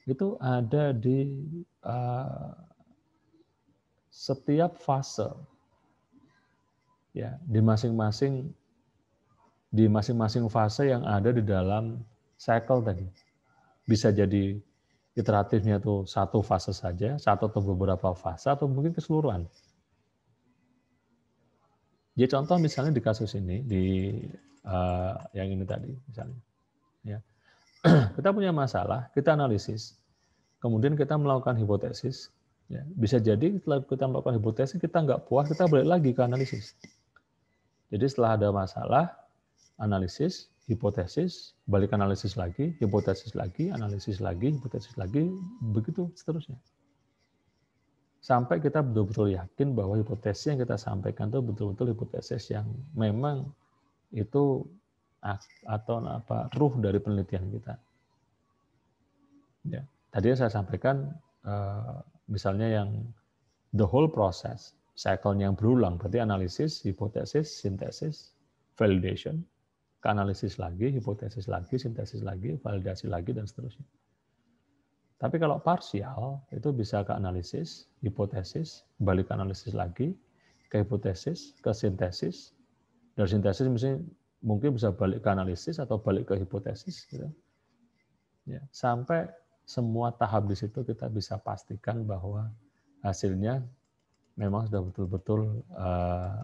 itu ada di setiap fase, ya, di masing-masing fase yang ada di dalam cycle tadi. Bisa jadi iteratifnya itu satu fase saja, satu atau beberapa fase, atau mungkin keseluruhan. Jadi contoh misalnya di kasus ini, di yang ini tadi misalnya, ya. Kita punya masalah, kita analisis, kemudian kita melakukan hipotesis. Ya, bisa jadi setelah kita melakukan hipotesis, kita nggak puas, kita balik lagi ke analisis. Jadi setelah ada masalah, analisis, hipotesis, balik analisis lagi, hipotesis lagi, analisis lagi, hipotesis lagi, begitu seterusnya. Sampai kita betul-betul yakin bahwa hipotesis yang kita sampaikan itu betul-betul hipotesis yang memang itu atau ruh dari penelitian kita. Ya, tadi saya sampaikan misalnya yang the whole process, cycle yang berulang, berarti analisis, hipotesis, sintesis, validation, ke analisis lagi, hipotesis lagi, sintesis lagi, validasi lagi, dan seterusnya. Tapi kalau parsial, itu bisa ke analisis, hipotesis, balik ke analisis lagi, ke hipotesis, ke sintesis, dari sintesis misalnya mungkin bisa balik ke analisis atau balik ke hipotesis, gitu. Ya, sampai semua tahap di situ kita bisa pastikan bahwa hasilnya memang sudah betul-betul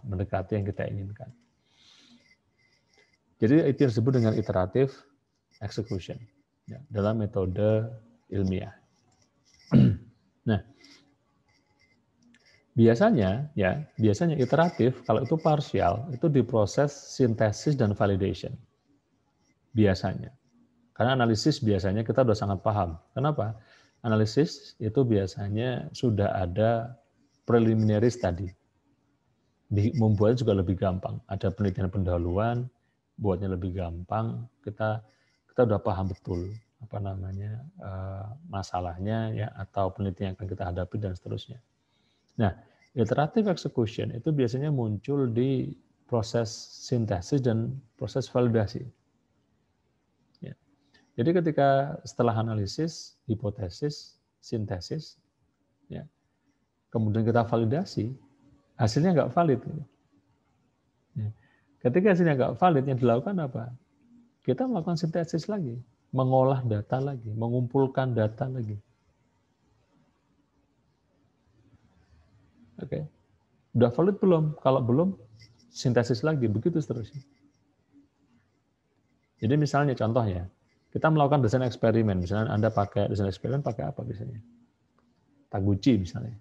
mendekati yang kita inginkan. Jadi itu disebut dengan iterative execution, ya, dalam metode ilmiah. Nah, biasanya iteratif kalau itu parsial itu diproses sintesis dan validation. Biasanya. Karena analisis biasanya kita sudah sangat paham. Kenapa? Analisis itu biasanya sudah ada preliminary study. Membuatnya juga lebih gampang. Ada penelitian pendahuluan, buatnya lebih gampang. Kita sudah paham betul masalahnya, ya, atau penelitian yang akan kita hadapi dan seterusnya. Nah, iterative execution itu biasanya muncul di proses sintesis dan proses validasi. Ya. Jadi ketika setelah analisis, hipotesis, sintesis, ya, kemudian kita validasi, hasilnya nggak valid. Ya. Ketika hasilnya nggak valid, yang dilakukan apa? Kita melakukan sintesis lagi, mengolah data lagi, mengumpulkan data lagi. Oke, udah valid belum? Kalau belum, sintesis lagi, begitu seterusnya. Jadi misalnya contohnya, kita melakukan desain eksperimen. Misalnya Anda pakai desain eksperimen pakai apa biasanya? Taguchi misalnya.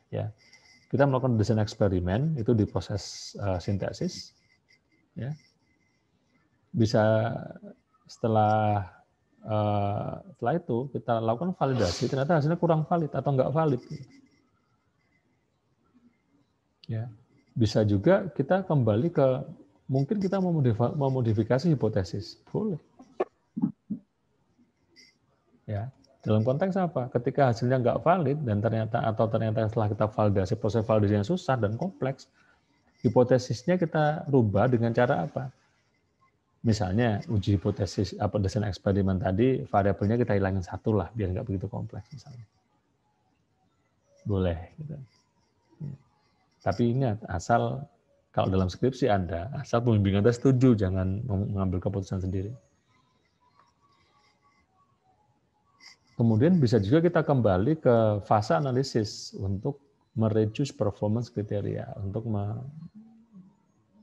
Ya, kita melakukan desain eksperimen itu di proses sintesis. Ya, bisa setelah itu kita lakukan validasi, ternyata hasilnya kurang valid atau nggak valid. Ya, bisa juga kita kembali ke mungkin kita memodifikasi hipotesis, boleh. Ya, dalam konteks apa? Ketika hasilnya nggak valid dan ternyata setelah kita validasi, proses validasi yang susah dan kompleks, hipotesisnya kita rubah dengan cara apa? Misalnya uji hipotesis desain eksperimen tadi, variabelnya kita hilangin satu lah biar nggak begitu kompleks misalnya. Boleh. Gitu. Ya. Tapi ingat, asal kalau dalam skripsi Anda, asal pembimbing Anda setuju, jangan mengambil keputusan sendiri. Kemudian bisa juga kita kembali ke fase analisis untuk mereduce performance kriteria.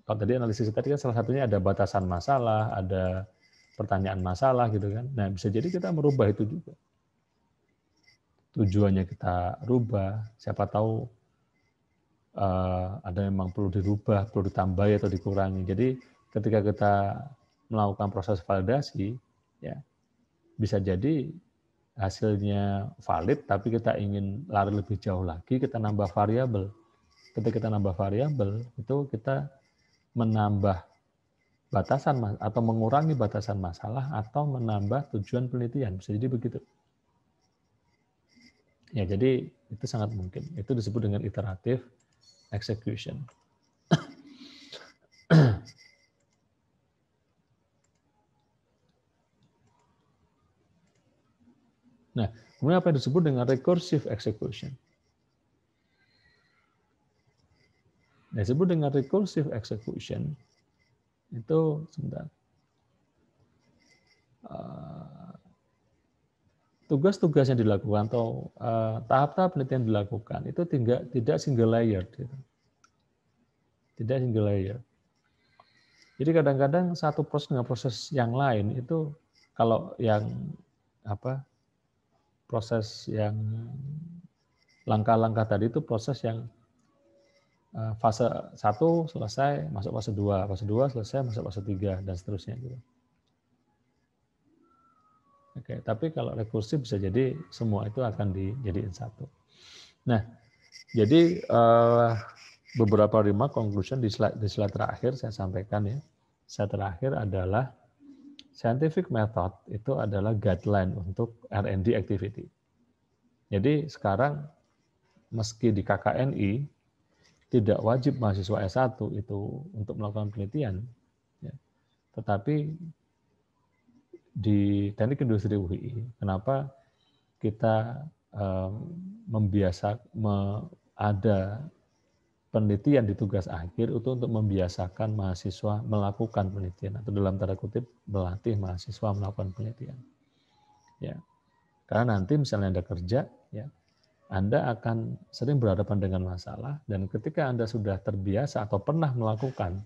Kalau tadi analisis tadi kan salah satunya ada batasan masalah, ada pertanyaan masalah gitu kan. Nah bisa jadi kita merubah itu juga. Tujuannya kita rubah, siapa tahu ada yang memang perlu dirubah, perlu ditambahi atau dikurangi. Jadi ketika kita melakukan proses validasi, ya bisa jadi hasilnya valid, tapi kita ingin lari lebih jauh lagi, kita nambah variabel. Ketika kita nambah variabel, itu kita menambah batasan atau mengurangi batasan masalah atau menambah tujuan penelitian. Bisa jadi begitu. Ya, jadi itu sangat mungkin. Itu disebut dengan iterative execution. Nah, kemudian apa yang disebut dengan recursive execution? Nah, disebut dengan recursive execution itu sebentar. Tugas-tugas yang dilakukan atau tahap-tahap penelitian yang dilakukan itu tidak single layer, gitu. Tidak single layer. Jadi kadang-kadang satu proses dengan proses yang lain itu kalau yang proses yang langkah-langkah tadi itu proses yang fase 1 selesai, masuk fase 2, fase 2 selesai, masuk fase 3, dan seterusnya. Gitu. Oke, tapi kalau rekursif bisa jadi semua itu akan dijadiin satu. Nah, jadi beberapa remark conclusion di slide terakhir saya sampaikan ya. Slide terakhir adalah scientific method itu adalah guideline untuk R&D activity. Jadi sekarang meski di KKNI tidak wajib mahasiswa S1 itu untuk melakukan penelitian, ya, tetapi di Teknik Industri UI, kenapa kita ada penelitian di tugas akhir itu untuk membiasakan mahasiswa melakukan penelitian atau dalam tanda kutip melatih mahasiswa melakukan penelitian. Ya, karena nanti misalnya Anda kerja, ya, Anda akan sering berhadapan dengan masalah dan ketika Anda sudah terbiasa atau pernah melakukan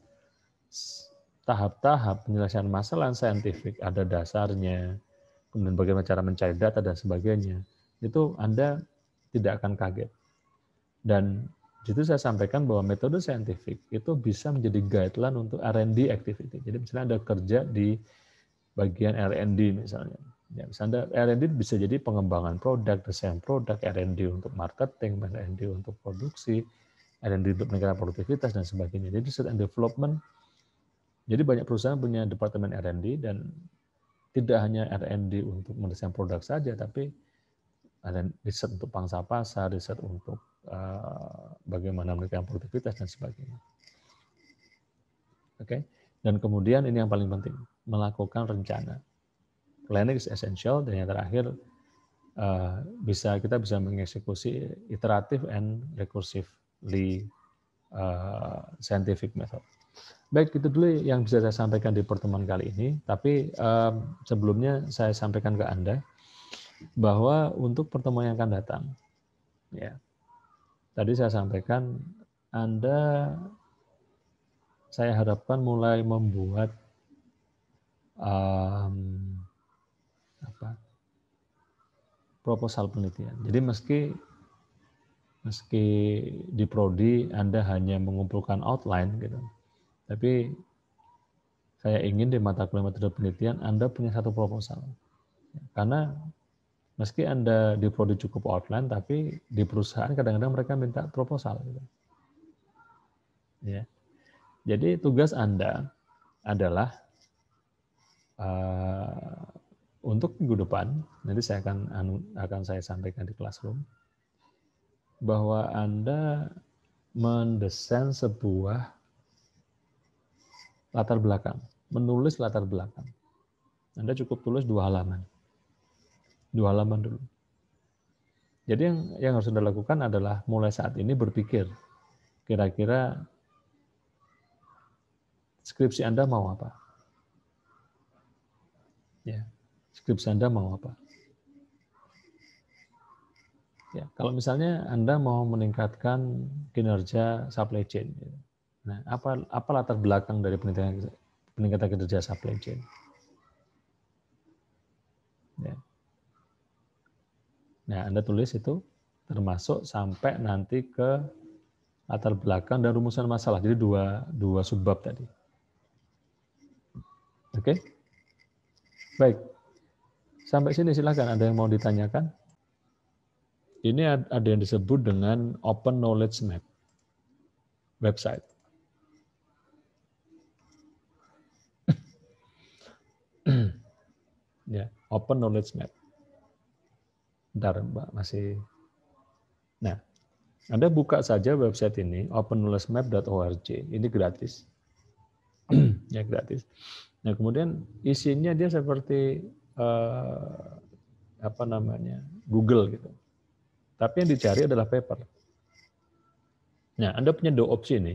tahap-tahap penyelesaian masalah saintifik, ada dasarnya, kemudian bagaimana cara mencari data dan sebagainya, itu Anda tidak akan kaget. Dan di situ saya sampaikan bahwa metode saintifik itu bisa menjadi guideline untuk R&D activity. Jadi misalnya Anda kerja di bagian R&D misalnya. Ya, misalnya R&D bisa jadi pengembangan produk, desain produk, R&D untuk marketing, R&D untuk produksi, R&D untuk meningkatkan produktivitas dan sebagainya. Jadi research and development. Jadi banyak perusahaan punya departemen R&D dan tidak hanya R&D untuk mendesain produk saja, tapi ada riset untuk pangsa pasar, riset untuk bagaimana meningkatkan produktivitas dan sebagainya. Oke. Dan kemudian ini yang paling penting, melakukan rencana. Planning is essential, dan yang terakhir kita bisa mengeksekusi iteratif and recursively scientific method. Baik, itu dulu yang bisa saya sampaikan di pertemuan kali ini. Tapi sebelumnya saya sampaikan ke Anda bahwa untuk pertemuan yang akan datang, ya, tadi saya sampaikan saya harapkan mulai membuat proposal penelitian. Jadi meski di prodi Anda hanya mengumpulkan outline gitu, tapi saya ingin di mata kuliah metode penelitian Anda punya satu proposal. Karena meski Anda di prodi cukup outline, tapi di perusahaan kadang-kadang mereka minta proposal. Gitu. Ya. Jadi tugas Anda adalah untuk minggu depan, nanti saya akan saya sampaikan di classroom, bahwa Anda mendesain sebuah latar belakang, menulis latar belakang. Anda cukup tulis 2 halaman. 2 halaman dulu. Jadi yang harus Anda lakukan adalah mulai saat ini berpikir, kira-kira skripsi Anda mau apa? Ya, skripsi Anda mau apa? Ya, kalau misalnya Anda mau meningkatkan kinerja supply chain, nah apa latar belakang dari peningkatan kinerja supply chain? Ya. Nah, Anda tulis itu termasuk sampai nanti ke latar belakang dan rumusan masalah. Jadi dua subbab tadi. Oke? Baik. Sampai sini silakan ada yang mau ditanyakan. Ini ada yang disebut dengan Open Knowledge Map website. Ya, Open Knowledge Map. Bentar, Mbak, masih. Nah, Anda buka saja website ini, openknowledgemap.org. Ini gratis. Ya, gratis. Nah, kemudian isinya dia seperti Google gitu. Tapi yang dicari adalah paper. Nah, Anda punya 2 opsi nih.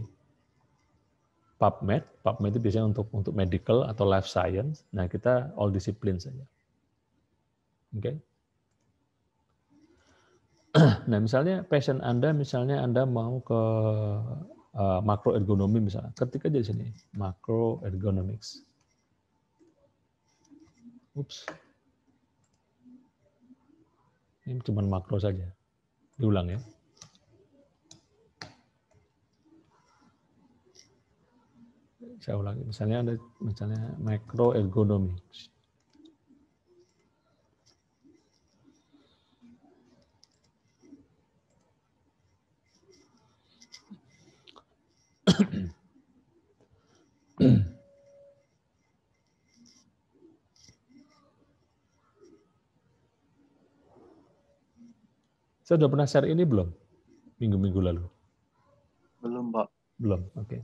PubMed itu biasanya untuk medical atau life science. Nah, kita all discipline saja. Oke. Nah, misalnya passion Anda, Anda mau ke makroergonomi misalnya. Ketik aja di sini, macroergonomics. Ups. Ini cuma makro saja. Diulang ya. Saya ulangi. Misalnya macroergonomics. Saya sudah pernah share ini belum? Minggu-minggu lalu? Belum, Pak. Belum, oke.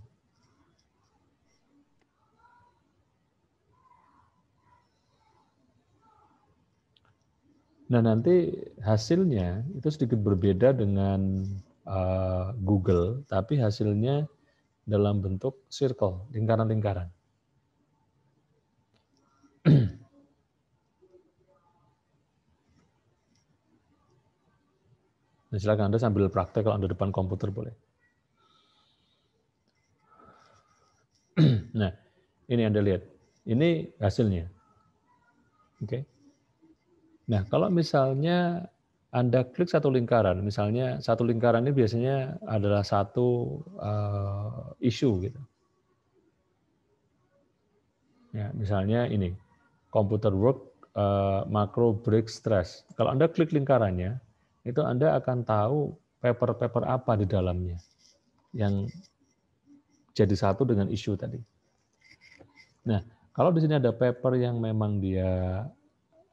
Nah, nanti hasilnya itu sedikit berbeda dengan Google, tapi hasilnya dalam bentuk circle, lingkaran-lingkaran. Nah, silakan Anda sambil praktek kalau Anda depan komputer boleh. Nah, ini Anda lihat. Ini hasilnya. Oke. Nah, kalau misalnya Anda klik satu lingkaran, misalnya satu lingkaran ini biasanya adalah satu isu gitu. Ya, misalnya ini, computer work macro break stress. Kalau Anda klik lingkarannya, itu Anda akan tahu paper-paper apa di dalamnya yang jadi satu dengan isu tadi. Nah, kalau di sini ada paper yang memang dia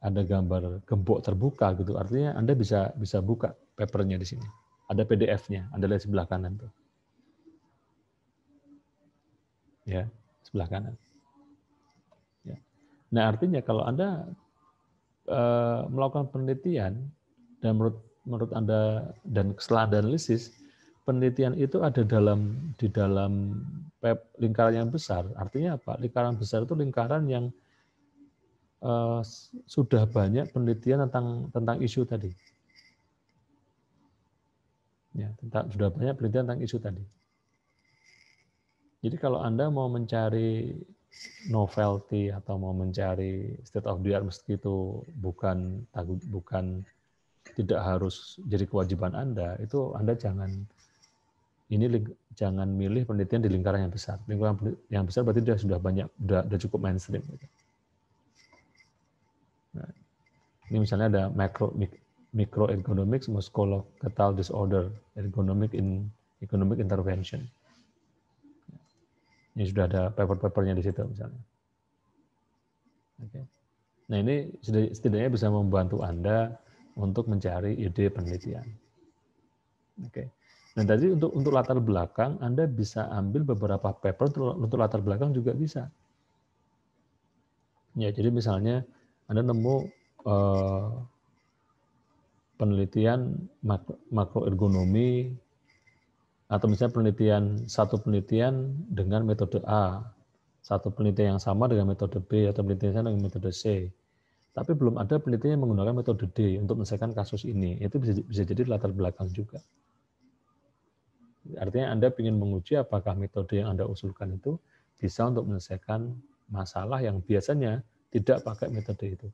ada gambar gembok terbuka gitu, artinya Anda bisa buka papernya di sini. Ada PDF-nya, Anda lihat sebelah kanan tuh. Ya, sebelah kanan. Ya. Nah, artinya kalau Anda melakukan penelitian, Dan menurut Anda dan setelah Anda analisis, penelitian itu ada di dalam lingkaran yang besar. Artinya apa? Lingkaran besar itu lingkaran yang sudah banyak penelitian tentang isu tadi. Ya, sudah banyak penelitian tentang isu tadi. Jadi kalau Anda mau mencari novelty atau mau mencari state of the art, meski itu bukan tidak harus jadi kewajiban Anda, itu Anda jangan milih penelitian di lingkaran yang besar. Lingkaran yang besar berarti dia sudah banyak, sudah cukup mainstream. Nah, ini misalnya ada microeconomics, musculoskeletal disorder, economic intervention. Ini sudah ada paper-papernya di situ misalnya. Oke. Nah ini setidaknya bisa membantu Anda untuk mencari ide penelitian. Oke. Nah tadi untuk latar belakang Anda bisa ambil beberapa paper untuk latar belakang juga bisa. Ya jadi misalnya Anda nemu penelitian makroergonomi atau misalnya satu penelitian dengan metode A, satu penelitian yang sama dengan metode B atau penelitian yang sama dengan metode C. Tapi belum ada penelitian yang menggunakan metode D untuk menyelesaikan kasus ini. Itu bisa jadi latar belakang juga. Artinya Anda ingin menguji apakah metode yang Anda usulkan itu bisa untuk menyelesaikan masalah yang biasanya tidak pakai metode itu.